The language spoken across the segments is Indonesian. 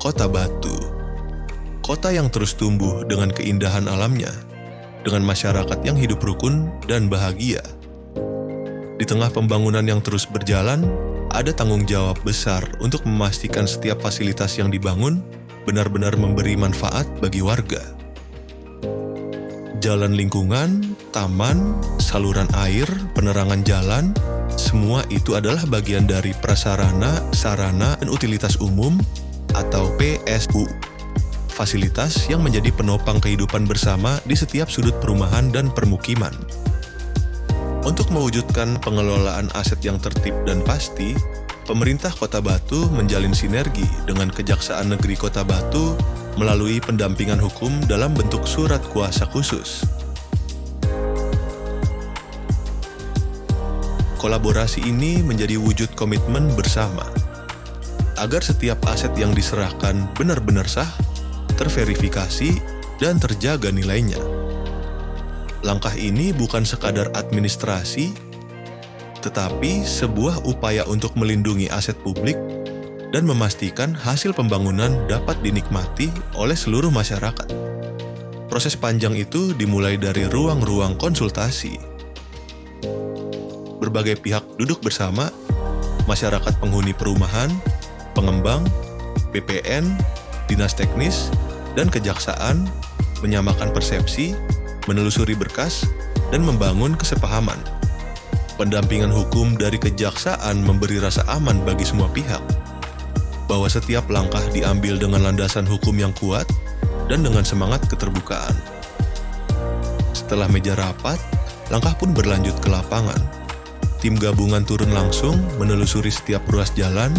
Kota Batu. Kota yang terus tumbuh dengan keindahan alamnya, dengan masyarakat yang hidup rukun dan bahagia. Di tengah pembangunan yang terus berjalan, ada tanggung jawab besar untuk memastikan setiap fasilitas yang dibangun benar-benar memberi manfaat bagi warga. Jalan lingkungan, taman, saluran air, penerangan jalan, semua itu adalah bagian dari prasarana, sarana, dan utilitas umum atau PSU. Fasilitas yang menjadi penopang kehidupan bersama di setiap sudut perumahan dan permukiman. Untuk mewujudkan pengelolaan aset yang tertib dan pasti, pemerintah Kota Batu menjalin sinergi dengan Kejaksaan Negeri Kota Batu melalui pendampingan hukum dalam bentuk surat kuasa khusus. Kolaborasi ini menjadi wujud komitmen bersama, agar setiap aset yang diserahkan benar-benar sah, terverifikasi, dan terjaga nilainya. Langkah ini bukan sekadar administrasi, tetapi sebuah upaya untuk melindungi aset publik dan memastikan hasil pembangunan dapat dinikmati oleh seluruh masyarakat. Proses panjang itu dimulai dari ruang-ruang konsultasi. Berbagai pihak duduk bersama, masyarakat penghuni perumahan, pengembang, BPN, dinas teknis, dan kejaksaan menyamakan persepsi, menelusuri berkas, dan membangun kesepahaman. Pendampingan hukum dari kejaksaan memberi rasa aman bagi semua pihak, bahwa setiap langkah diambil dengan landasan hukum yang kuat dan dengan semangat keterbukaan. Setelah meja rapat, langkah pun berlanjut ke lapangan. Tim gabungan turun langsung menelusuri setiap ruas jalan,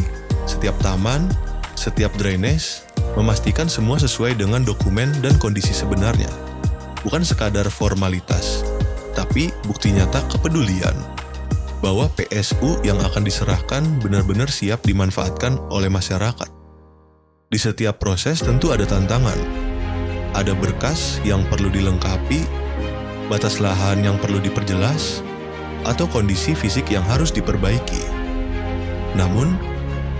setiap taman, setiap drainase, memastikan semua sesuai dengan dokumen dan kondisi sebenarnya. Bukan sekadar formalitas, tapi bukti nyata kepedulian bahwa PSU yang akan diserahkan benar-benar siap dimanfaatkan oleh masyarakat. Di setiap proses tentu ada tantangan. Ada berkas yang perlu dilengkapi, batas lahan yang perlu diperjelas, atau kondisi fisik yang harus diperbaiki. Namun,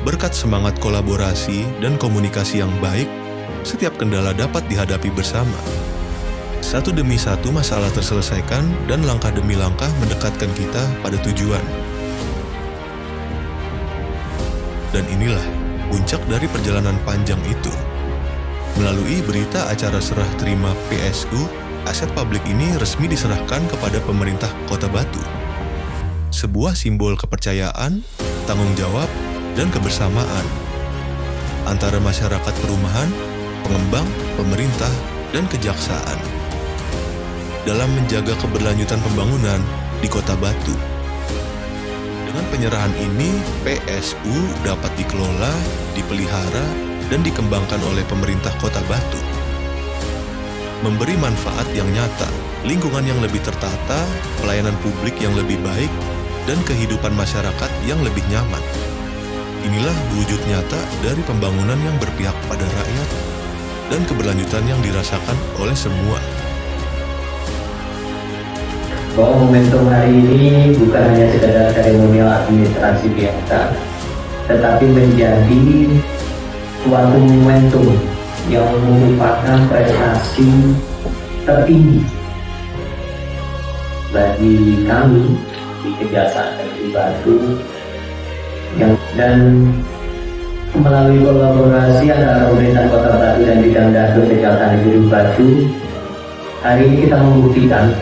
berkat semangat kolaborasi dan komunikasi yang baik, setiap kendala dapat dihadapi bersama. Satu demi satu masalah terselesaikan dan langkah demi langkah mendekatkan kita pada tujuan. Dan inilah puncak dari perjalanan panjang itu. Melalui berita acara serah terima PSU, aset publik ini resmi diserahkan kepada pemerintah Kota Batu. Sebuah simbol kepercayaan, tanggung jawab, dan kebersamaan antara masyarakat perumahan, pengembang, pemerintah, dan kejaksaan dalam menjaga keberlanjutan pembangunan di Kota Batu. Dengan penyerahan ini, PSU dapat dikelola, dipelihara, dan dikembangkan oleh pemerintah Kota Batu. Memberi manfaat yang nyata, lingkungan yang lebih tertata, pelayanan publik yang lebih baik, dan kehidupan masyarakat yang lebih nyaman. Inilah wujud nyata dari pembangunan yang berpihak pada rakyat dan keberlanjutan yang dirasakan oleh semua. Bahwa momentum hari ini bukan hanya sekadar seremonial administrasi biasa, tetapi menjadi suatu momentum yang merupakan prestasi tertinggi bagi kami di Kejaksaan Negeri Batu dan melalui kolaborasi antara pemerintah Kota Batu dan Bidang Dahdu Kejaksaan Negeri Batu, hari ini kita membuktikan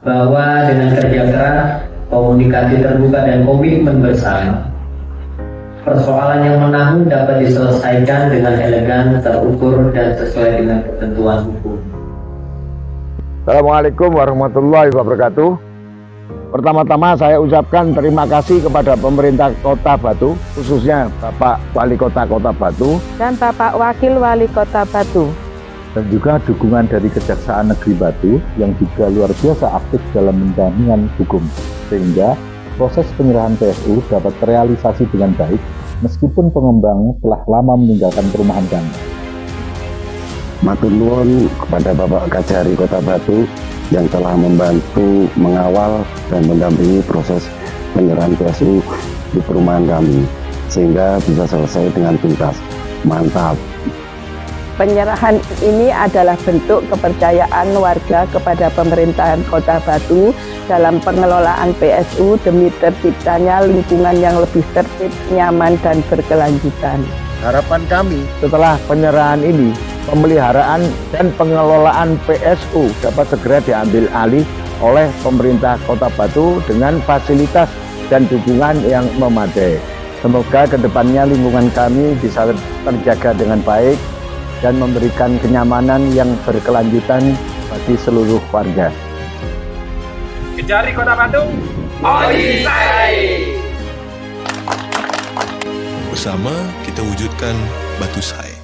bahwa dengan kerja keras, komunikasi terbuka, dan komitmen bersama, persoalan yang menahun dapat diselesaikan dengan elegan, terukur, dan sesuai dengan ketentuan hukum. Assalamualaikum warahmatullahi wabarakatuh. Pertama-tama saya ucapkan terima kasih kepada pemerintah Kota Batu, khususnya Bapak Wali Kota Kota Batu dan Bapak Wakil Wali Kota Batu, dan juga dukungan dari Kejaksaan Negeri Batu yang juga luar biasa aktif dalam pendampingan hukum, sehingga proses penyerahan PSU dapat terrealisasi dengan baik meskipun pengembang telah lama meninggalkan perumahan kami. Matur nuwun kepada Bapak Kajari Kota Batu yang telah membantu mengawal dan mendampingi proses penyerahan PSU di perumahan kami sehingga bisa selesai dengan tuntas. Mantap. Penyerahan ini adalah bentuk kepercayaan warga kepada pemerintahan Kota Batu dalam pengelolaan PSU demi terciptanya lingkungan yang lebih tertib, nyaman, dan berkelanjutan. Harapan kami setelah penyerahan ini, pemeliharaan dan pengelolaan PSU dapat segera diambil alih oleh pemerintah Kota Batu dengan fasilitas dan dukungan yang memadai. Semoga kedepannya lingkungan kami bisa terjaga dengan baik dan memberikan kenyamanan yang berkelanjutan bagi seluruh warga. Kejari Kota Batu, Bersama kita wujudkan Batusai.